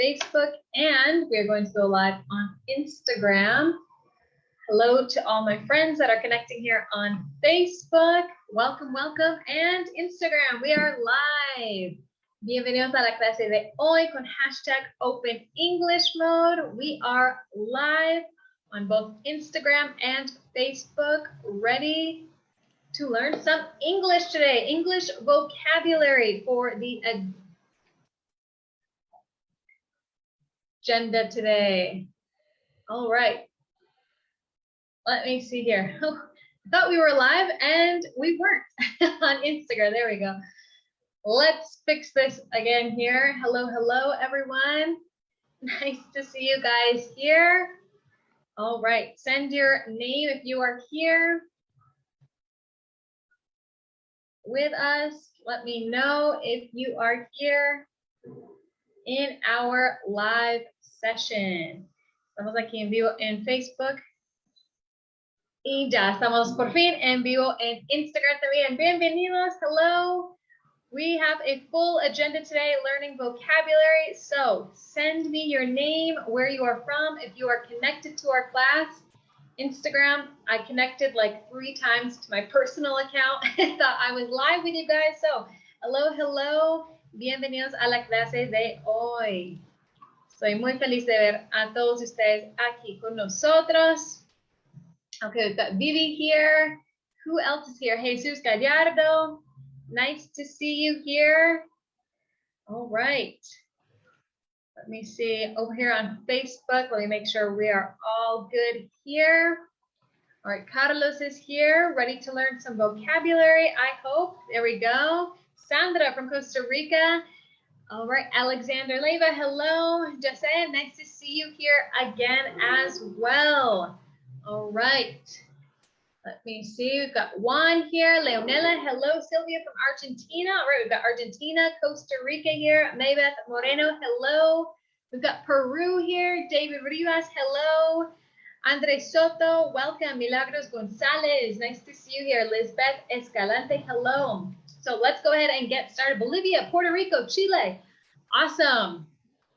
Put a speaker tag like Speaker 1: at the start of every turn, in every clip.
Speaker 1: Facebook, and we're going to go live on Instagram. Hello to all my friends that are connecting here on Facebook. Welcome, welcome, and Instagram. We are live. Bienvenidos a la clase de hoy con hashtag Open English Mode. We are live on both Instagram and Facebook, ready to learn some English today. English vocabulary for the agenda today. All right. Let me see here. Oh, I thought we were live and we weren't on Instagram. There we go. Let's fix this again here. Hello, hello, everyone. Nice to see you guys here. All right. Send your name if you are here with us. Let me know if you are here in our live session. Estamos aquí en vivo en Facebook. Y ya estamos por fin en vivo en Instagram también. Bienvenidos. Hello. We have a full agenda today, learning vocabulary. So send me your name, where you are from, if you are connected to our class. Instagram, I connected like 3 times to my personal account. I thought I was live with you guys. So hello, hello. Bienvenidos a la clase de hoy. Estoy muy feliz de ver a todos ustedes aquí con nosotros. Okay, we've got Vivi here. Who else is here? Jesus Gallardo. Nice to see you here. All right. Let me see over here on Facebook. Let me make sure we are all good here. All right, Carlos is here, ready to learn some vocabulary, I hope. There we go. Sandra from Costa Rica. All right, Alexander Leyva, hello. Jose, nice to see you here again as well. All right. Let me see. We've got Juan here. Leonela, hello. Sylvia from Argentina. All right, we've got Argentina, Costa Rica here. Maybeth Moreno, hello. We've got Peru here. David Rivas, hello. Andres Soto, welcome. Milagros Gonzalez, nice to see you here. Lisbeth Escalante, hello. So let's go ahead and get started. Bolivia, Puerto Rico, Chile. Awesome.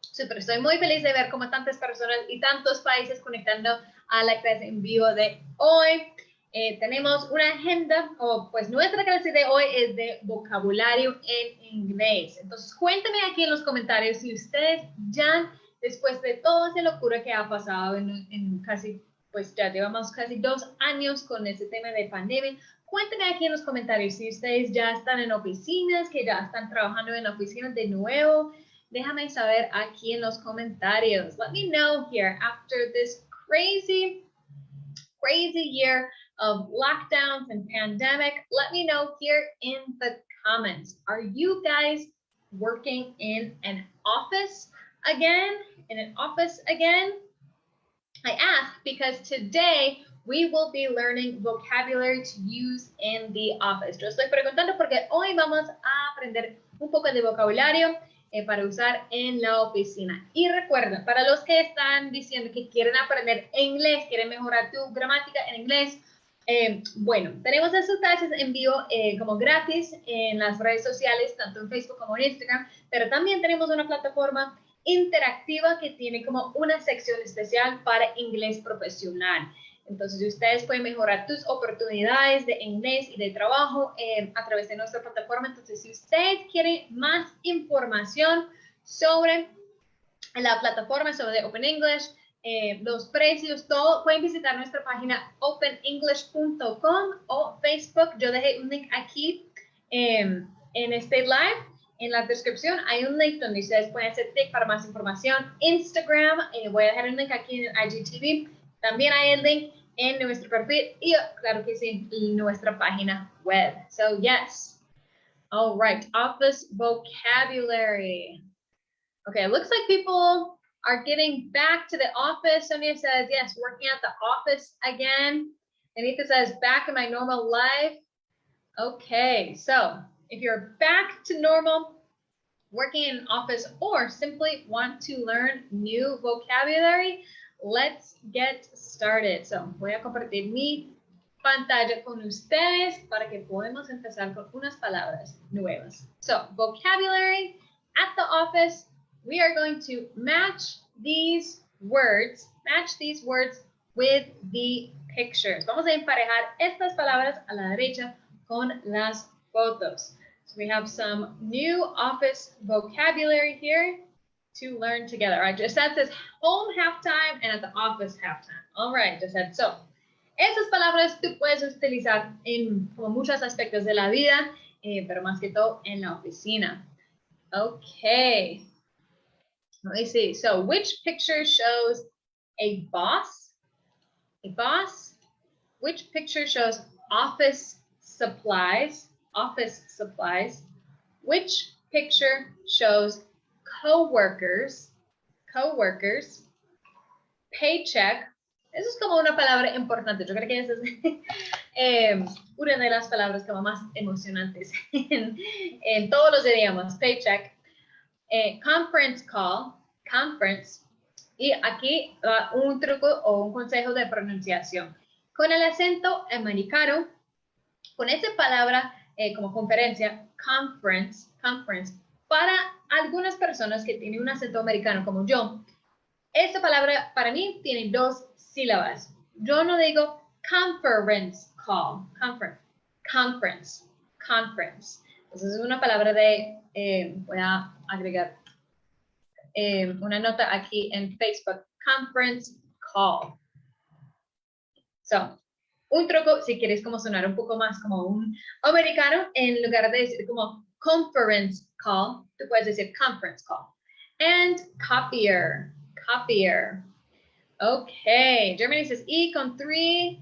Speaker 1: Super, estoy muy feliz de ver cómo tantas personas y tantos países conectando a la clase en vivo de hoy. Tenemos una agenda, o pues nuestra clase de hoy es de vocabulario en inglés. Entonces, cuéntame aquí en los comentarios si ustedes ya, después de toda esa locura que ha pasado en casi, pues ya llevamos casi 2 años con ese tema de pandemia, cuéntame aquí en los comentarios si ustedes ya están en oficinas, que ya están trabajando en oficinas de nuevo. Déjame saber aquí en los comentarios. Let me know here after this crazy year of lockdowns and pandemic. Let me know here in the comments. Are you guys working in an office again? I ask because today we will be learning vocabulary to use in the office. Yo estoy preguntando porque hoy vamos a aprender un poco de vocabulario para usar en la oficina. Y recuerda, para los que están diciendo que quieren aprender inglés, quieren mejorar tu gramática en inglés, bueno, tenemos esas clases en vivo como gratis en las redes sociales, tanto en Facebook como en Instagram, pero también tenemos una plataforma interactiva que tiene como una sección especial para inglés profesional. Entonces, ustedes pueden mejorar tus oportunidades de inglés y de trabajo a través de nuestra plataforma. Entonces, si ustedes quieren más información sobre la plataforma, sobre Open English, los precios, todo, pueden visitar nuestra página openenglish.com o Facebook. Yo dejé un link aquí en este live. En la descripción hay un link donde ustedes pueden hacer clic para más información. Instagram, voy a dejar un link aquí en IGTV. También hay el link en nuestro perfil y claro que sí, en nuestra página web. So yes. All right, office vocabulary. Okay, it looks like people are getting back to the office. Sonia says, yes, working at the office again. Anita says, back in my normal life. Okay, so if you're back to normal, working in an office, or simply want to learn new vocabulary, let's get started. So, voy a compartir mi pantalla con ustedes para que podamos empezar con unas palabras nuevas. So, vocabulary at the office, we are going to match these words with the pictures. Vamos a emparejar estas palabras a la derecha con las fotos. So we have some new office vocabulary here to learn together. All right, Josette says home halftime and at the office halftime. All right, Josette. So, esas palabras tú puedes utilizar en como muchos aspectos de la vida, pero más que todo en la oficina. Okay. Let me see. So, which picture shows a boss? A boss. Which picture shows office supplies? Office supplies. Which picture shows coworkers? Coworkers. Paycheck. Eso es como una palabra importante. Yo creo que esa es una de las palabras como más emocionantes en todos los idiomas. Paycheck. Conference call. Conference. Y aquí un truco o un consejo de pronunciación. Con el acento americano, con esa palabra como conferencia, conference, para algunas personas que tienen un acento americano como yo, esta palabra para mí tiene dos sílabas. Yo no digo conference call, conference. Entonces es una palabra voy a agregar una nota aquí en Facebook, conference call. So, un truco, si quieres como sonar un poco más como un americano, en lugar de decir como conference call, tú puedes decir conference call. And copier. Okay, Germany says E con 3.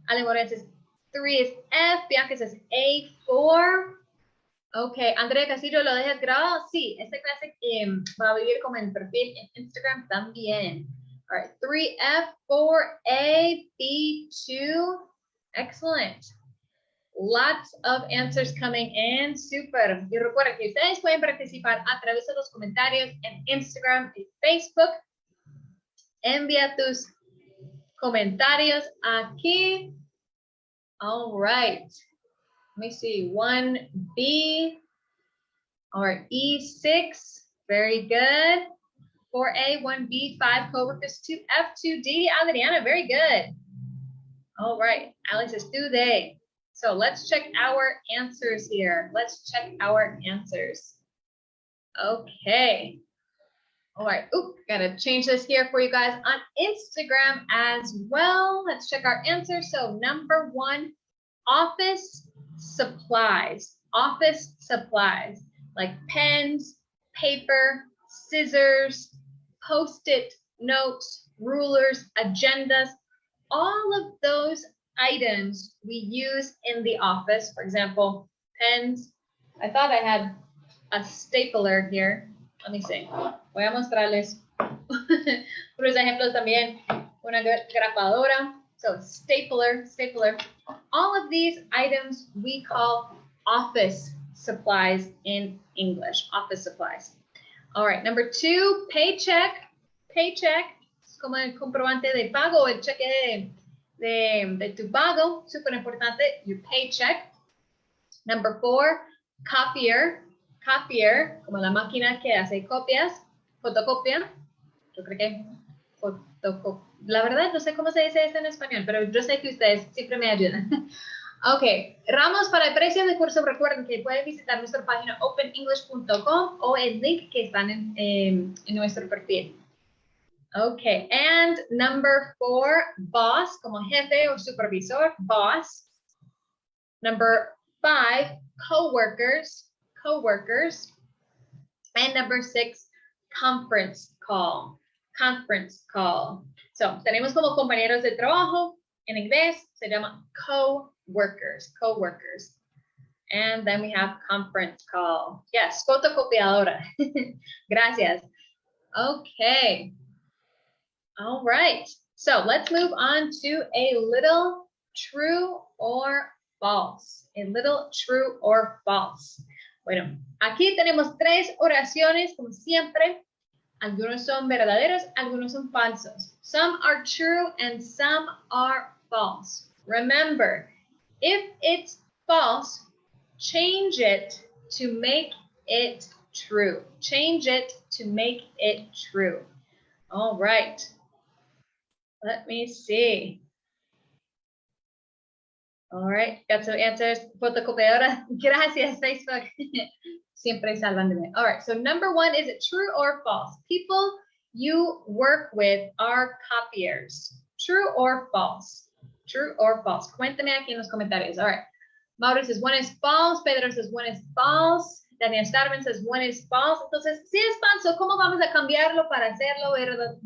Speaker 1: Ale Moreno says 3 is F. Bianca says A4. Okay, Andrea Castillo, ¿lo dejas grabado? Sí, esta clase va a vivir como en perfil en Instagram también. All right, 3F, 4A, B2. Excellent. Lots of answers coming in. Super. Y recuerda que ustedes pueden participar a través de los comentarios en Instagram y Facebook. Envía tus comentarios aquí. All right. Let me see. 1B. All right. E6. Very good. 4A, 1B, 5 coworkers, 2F, 2D. Adriana, very good. All right. Alex says, do they? So let's check our answers here. Let's check our answers. Okay. All right. Oop, gotta change this here for you guys on Instagram as well. Let's check our answers. So number 1, office supplies. Office supplies like pens, paper, scissors, Post-it notes, rulers, agendas, all of those items we use in the office. For example, pens. I thought I had a stapler here. Let me see. Voy a mostrarles unos ejemplos también. Una grapadora. So stapler. All of these items we call office supplies in English. Office supplies. All right, number 2, paycheck. Paycheck es como el comprobante de pago, el cheque de tu pago, súper importante, your paycheck. Number 4, copier. Copier, como la máquina que hace copias, fotocopia. Yo creo que la verdad no sé cómo se dice esto en español, pero yo sé que ustedes siempre me ayudan. Ok, ramos para el precio del curso. Recuerden que pueden visitar nuestra página openenglish.com o el link que están en nuestro perfil. Ok, and number 4, boss, como jefe o supervisor, boss. Number 5, coworkers. And number 6, conference call. So, tenemos como compañeros de trabajo. En inglés se llama coworkers. And then we have conference call. Yes, fotocopiadora. Gracias. Okay. All right. So let's move on to a little true or false. A little true or false. Bueno, aquí tenemos 3 oraciones, como siempre. Algunos son verdaderos, algunos son falsos. Some are true and some are false. Remember, if it's false, change it to make it true. Change it to make it true. All right. Let me see. All right, got some answers. Fotocopiadora. Gracias, Facebook. Siempre salvan de mí. All right, so number 1, is it true or false? People you work with are copiers. True or false? True or false? Cuéntame aquí en los comentarios. All right. Mauro says 1 is false. Pedro says 1 is false. Daniel Starman says 1 is false. Entonces, si es falso, ¿cómo vamos a cambiarlo para hacerlo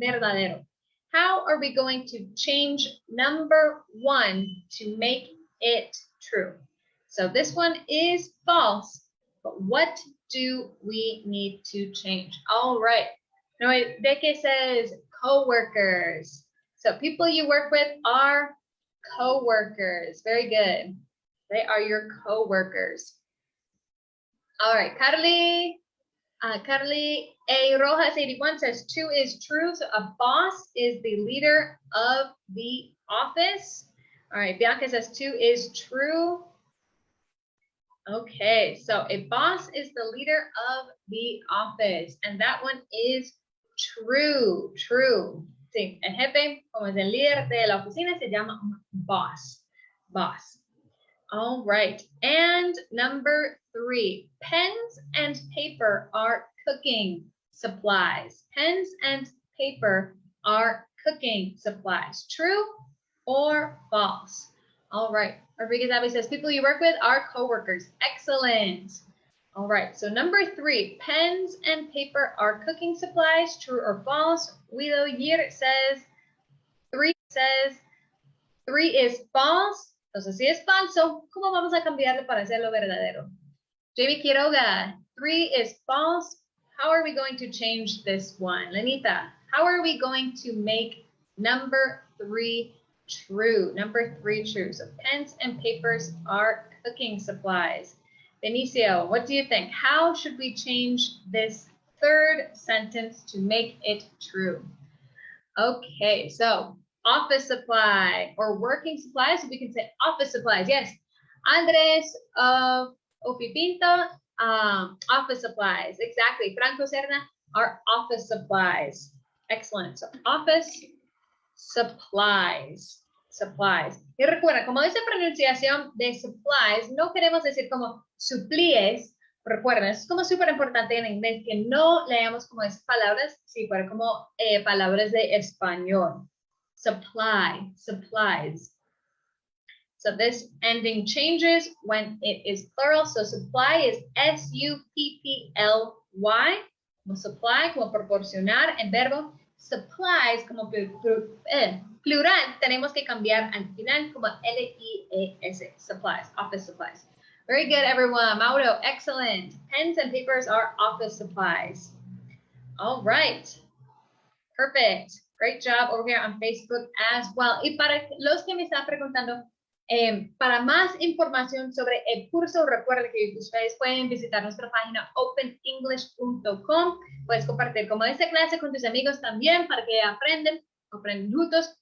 Speaker 1: verdadero? How are we going to change number 1 to make it true? So this one is false, but what do we need to change? All right. Now, Becky says co-workers. So people you work with are co-workers. Very good. They are your co-workers. All right, Carly A. Rojas 81 says 2 is true. So a boss is the leader of the office. All right, Bianca says 2 is true. Okay, so a boss is the leader of the office, and that one is true. True. Sí, el jefe, como es el líder de la oficina, se llama boss. Boss. All right, and number 3, pens and paper are cooking supplies. Pens and paper are cooking supplies. True or false? All right, Rodriguez Abby says people you work with are coworkers. Excellent. All right, so number 3, pens and paper are cooking supplies. True or false? Guido Yir says 3 is false. Entonces, si es falso, ¿cómo vamos a cambiarlo para hacerlo verdadero? Jamie Quiroga, 3 is false. How are we going to change this one? Lenita, how are we going to make number 3 true? Number 3 true. So pens and papers are cooking supplies. Benicio, what do you think? How should we change this 3rd sentence to make it true? Okay, so office supply or working supplies. So we can say office supplies. Yes. Andres Opipinto, office supplies. Exactly. Franco Serna are office supplies. Excellent. So office supplies. Supplies. Y recuerda, como dice pronunciación de supplies, no queremos decir como suplíes. Recuerden, es como súper importante en inglés que no leamos como esas palabras, si fuera como palabras de español. Supply, supplies. So this ending changes when it is plural. So supply is S-U-P-P-L-Y. Como supply, como proporcionar en verbo. Supplies, como plural, tenemos que cambiar al final como L-I-E-S. Supplies, office supplies. Very good, everyone. Mauro, excellent. Pens and papers are office supplies. All right. Perfect. Great job over here on Facebook as well. Y para los que me están preguntando, para más información sobre el curso, recuerden que ustedes pueden visitar nuestra página openenglish.com. Puedes compartir como esta clase con tus amigos también para que aprenden juntos.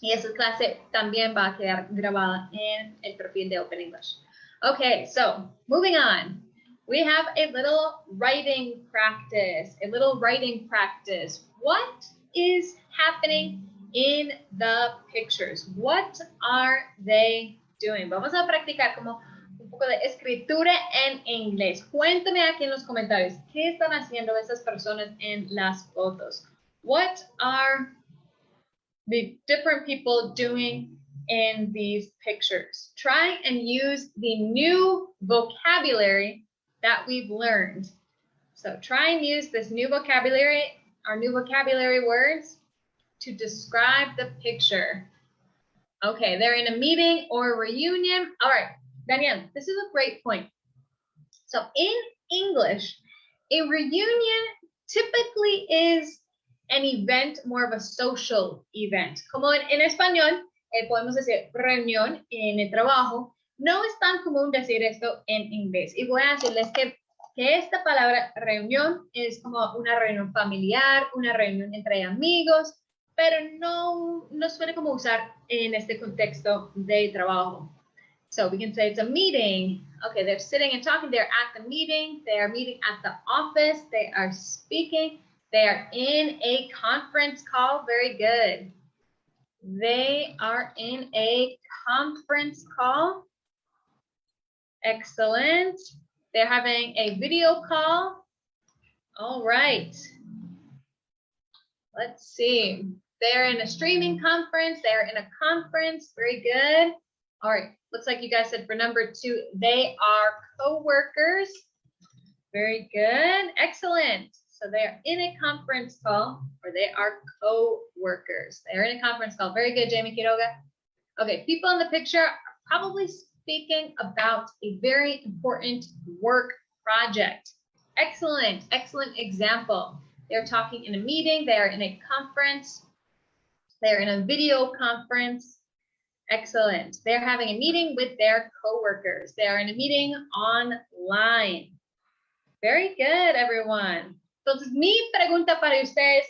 Speaker 1: Y esa clase también va a quedar grabada en el perfil de Open English. Okay, so moving on. We have a little writing practice. What is happening in the pictures? What are they doing? Vamos a practicar como un poco de escritura en inglés. Cuéntame aquí en los comentarios, ¿qué están haciendo esas personas en las fotos? What are the different people doing in these pictures? Try and use the new vocabulary that we've learned. So try and use this new vocabulary, our new vocabulary words, to describe the picture. Okay, they're in a meeting or a reunion. All right, Danielle, this is a great point. So in English, a reunion typically is an event, more of a social event. Como en español, podemos decir reunión en el trabajo. No es tan común decir esto en inglés. Y voy a decirles que esta palabra reunión es como una reunión familiar, una reunión entre amigos, pero no suele como usar en este contexto de trabajo. So we can say it's a meeting. Okay, they're sitting and talking. They're at the meeting. They are meeting at the office. They are speaking. They are in a conference call. Very good. They are in a conference call. Excellent. They're having a video call. All right. Let's see. They're in a streaming conference. They're in a conference. Very good. All right. Looks like you guys said for number 2, they are co-workers. Very good. Excellent. So they're in a conference call, or they are co-workers. They're in a conference call. Very good, Jamie Quiroga. Okay, people in the picture are probably speaking about a very important work project. Excellent, excellent example. They're talking in a meeting. They are in a conference. They're in a video conference. Excellent. They're having a meeting with their coworkers. They are in a meeting online. Very good, everyone. Entonces, mi pregunta para ustedes,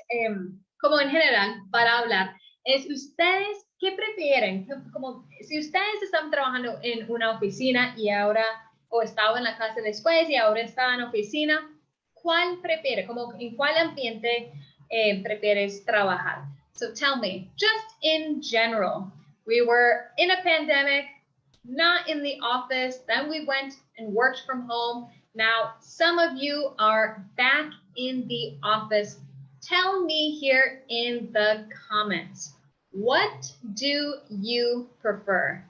Speaker 1: como en general, para hablar, es ustedes, ¿qué prefieren? Como si ustedes están trabajando en una oficina y ahora, o estaba en la casa después y ahora está en oficina, ¿cuál prefiere? Como en cuál ambiente prefieres trabajar? So tell me, just in general, we were in a pandemic, not in the office, then we went and worked from home. Now, some of you are back in the office. Tell me here in the comments, what do you prefer?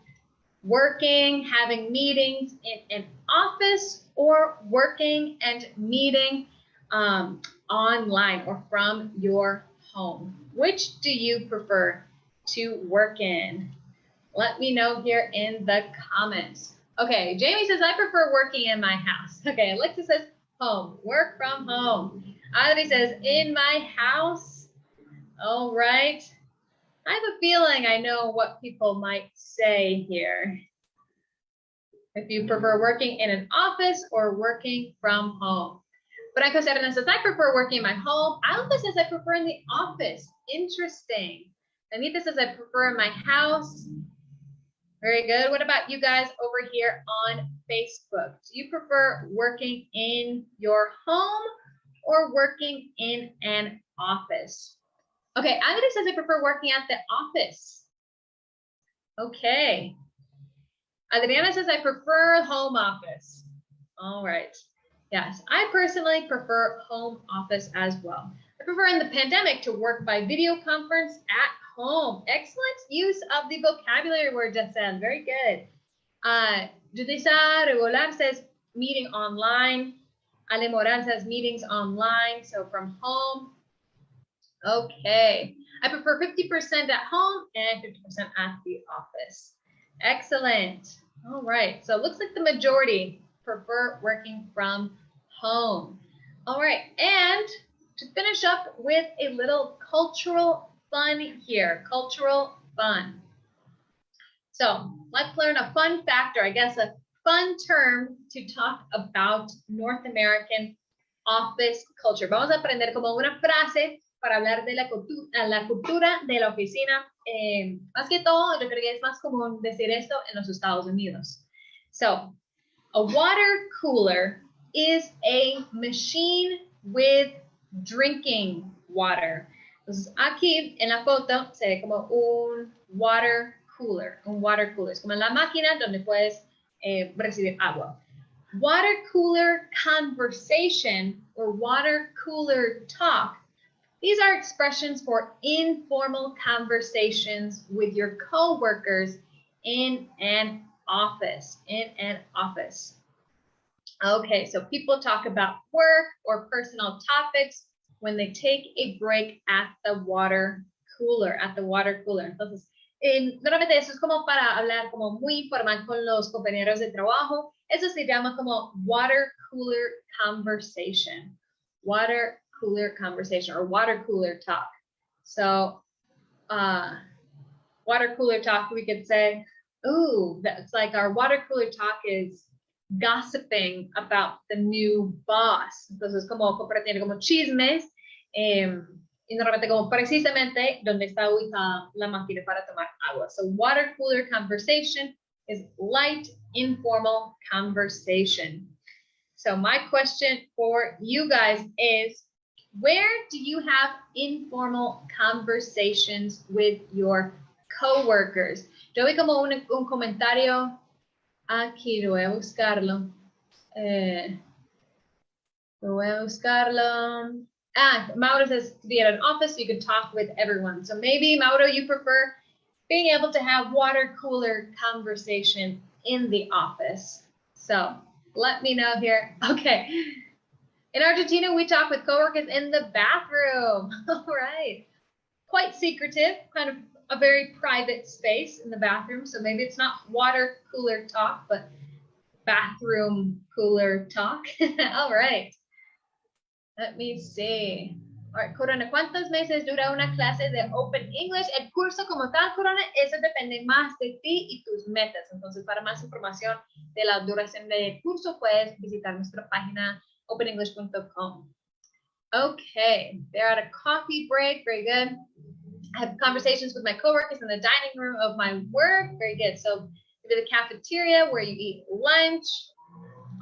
Speaker 1: Working, having meetings in an office, or working and meeting online or from your home? Which do you prefer to work in? Let me know here in the comments. Okay, Jamie says, I prefer working in my house. Okay, Alexa says, home, work from home. Adri says, in my house. All right. I have a feeling I know what people might say here. If you prefer working in an office or working from home. Branco Serna says, I prefer working in my home. Alba says, I prefer in the office. Interesting. Anita says, I prefer in my house. Very good. What about you guys over here on Facebook? Do you prefer working in your home or working in an office? Okay, Agri says I prefer working at the office. Okay. Adriana says I prefer home office. All right. Yes, I personally prefer home office as well. I prefer in the pandemic to work by video conference at home. Excellent use of the vocabulary word, Jessel. Very good. Judisa Regular says meeting online. Ale Moran says meetings online, so from home. Okay. I prefer 50% at home and 50% at the office. Excellent. All right. So it looks like the majority prefer working from home. All right. And to finish up with a little cultural fun here. Cultural fun. So let's learn a fun factor, I guess a fun term to talk about North American office culture. Vamos a aprender como una frase para hablar de la cultura de la oficina. Más que todo, yo creo que es más común decir esto en los Estados Unidos. So, a water cooler is a machine with drinking water. Entonces, aquí en la foto se ve como un water cooler. Es como la máquina donde puedes recibir agua. Water cooler conversation or water cooler talk. These are expressions for informal conversations with your coworkers in an office. Okay, so people talk about work or personal topics when they take a break at the water cooler. Entonces, normalmente eso es como para hablar como muy informal con los compañeros de trabajo. Eso se llama como water cooler conversation. Water cooler conversation or water cooler talk. So, water cooler talk, we could say, ooh, that's like our water cooler talk is gossiping about the new boss. Entonces, como compartir como chismes, y normalmente como precisamente donde está ubicada la máquina para tomar agua. So, water cooler conversation is light, informal conversation. So my question for you guys is, where do you have informal conversations with your coworkers? Yo vi como un comentario aquí, lo voy a buscarlo. Mauro says to be at an office so you can talk with everyone. So maybe, Mauro, you prefer being able to have water cooler conversation in the office. So let me know here. Okay. In Argentina, we talk with coworkers in the bathroom. All right. Quite secretive, kind of a very private space in the bathroom. So maybe it's not water cooler talk, but bathroom cooler talk. All right. Let me see. All right, Corona, ¿cuántos meses dura una clase de Open English? El curso como tal, Corona, eso depende más de ti y tus metas. Entonces, para más información de la duración del curso, puedes visitar nuestra página openenglish.com. Okay, they're at a coffee break. Very good. I have conversations with my coworkers in the dining room of my work. Very good. So, maybe the cafeteria where you eat lunch.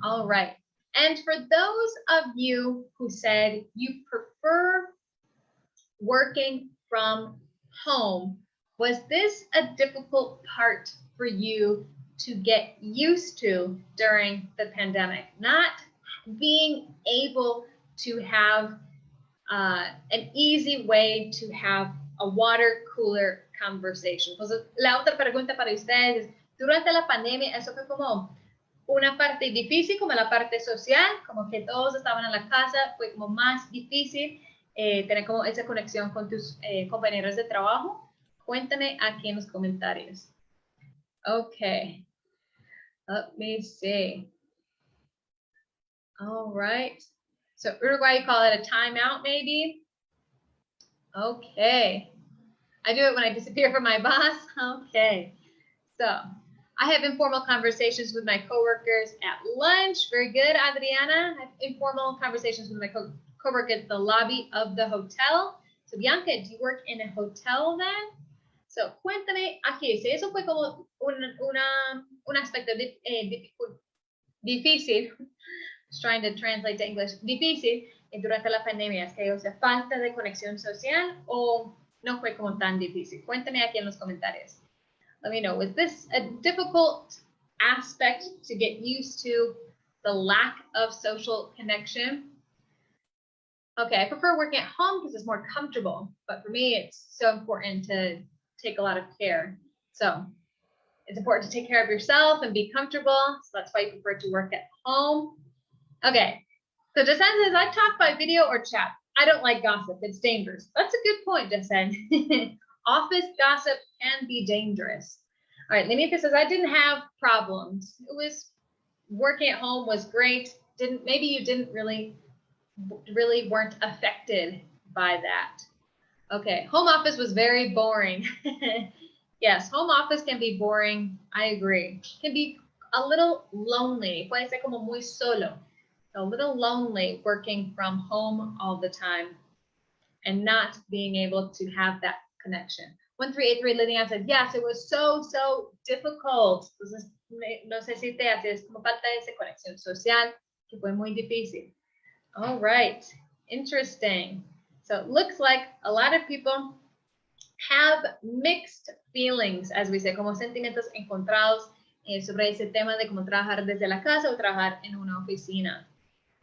Speaker 1: All right. And for those of you who said you prefer working from home, was this a difficult part for you to get used to during the pandemic? Not being able to have an easy way to have a water cooler conversation. Entonces, la otra pregunta para ustedes, durante la pandemia, eso fue como una parte difícil, como la parte social, como que todos estaban en la casa, fue como más difícil tener como esa conexión con tus compañeros de trabajo. Cuéntame aquí en los comentarios. Okay, let me see. All right, so Uruguay, you call it a timeout maybe? Okay, I do it when I disappear from my boss. Okay, so I have informal conversations with my coworkers at lunch. Very good, Adriana. I have informal conversations with my coworkers at the lobby of the hotel. So, Bianca, do you work in a hotel then? So, cuéntame aquí, si eso fue como un aspecto difícil, just trying to translate to English, difícil durante la pandemia, es que o sea, falta de conexión social o no fue como tan difícil. Cuéntame aquí en los comentarios. Let me know, was this a difficult aspect to get used to, the lack of social connection? Okay, I prefer working at home because it's more comfortable, but for me, it's so important to take a lot of care. So it's important to take care of yourself and be comfortable. So that's why you prefer to work at home. Okay, so Jasen says, I talk by video or chat. I don't like gossip. It's dangerous. That's a good point, Jasen. Office gossip can be dangerous. All right, Lenita says, I didn't have problems. It was working at home was great. Maybe you didn't really weren't affected by that. Okay, home office was very boring. Yes, home office can be boring. I agree. Can be a little lonely. Puede ser como muy solo. A little lonely working from home all the time and not being able to have that connection. 1383 Lilian said, yes, it was so difficult. Entonces, no sé si te haces como falta esa conexión social, que fue muy difícil. All right, interesting. So it looks like a lot of people have mixed feelings, as we say, como sentimientos encontrados sobre ese tema de cómo trabajar desde la casa o trabajar en una oficina.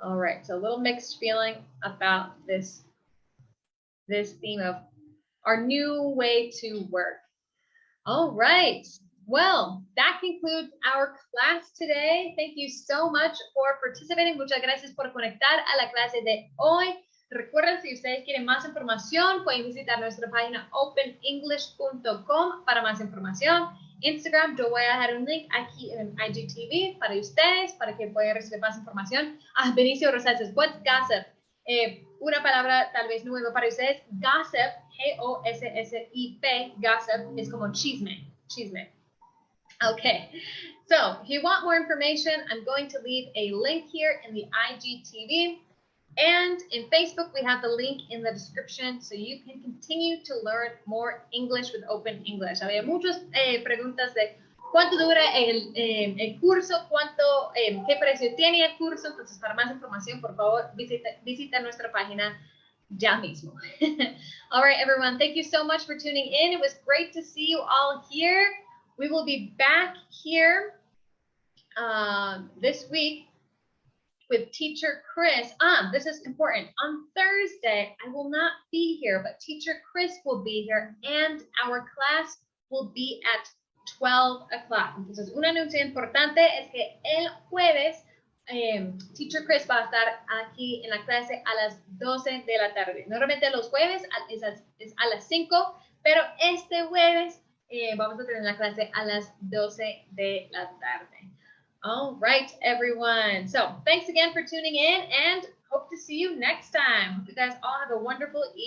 Speaker 1: All right, so a little mixed feeling about this theme of our new way to work. All right, well, that concludes our class today. Thank you so much for participating. Muchas gracias por conectar a la clase de hoy. Recuerden, si ustedes quieren más información, pueden visitar nuestra página openenglish.com para más información. Instagram, yo voy a dejar un link aquí en IGTV para ustedes, para que puedan recibir más información. Benicio Rosales, what's gossip? Una palabra tal vez nueva para ustedes. Gossip, G-O-S-S-I-P, gossip, es como chisme. Okay, so if you want more information, I'm going to leave a link here in the IGTV. And in Facebook, we have the link in the description so you can continue to learn more English with Open English. Había muchas preguntas de cuánto dura el curso, qué precio tiene el curso. Entonces, para más información, por favor, visita nuestra página ya mismo. All right, everyone, thank you so much for tuning in. It was great to see you all here. We will be back here this week with Teacher Chris. This is important. On Thursday, I will not be here, but Teacher Chris will be here, and our class will be at 12 o'clock. Entonces, un anuncio importante es que el jueves Teacher Chris va a estar aquí en la clase a las 12 de la tarde. Normalmente los jueves es a las 5, pero este jueves vamos a tener la clase a las 12 de la tarde. All right, everyone. So thanks again for tuning in, and hope to see you next time. Hope you guys all have a wonderful evening.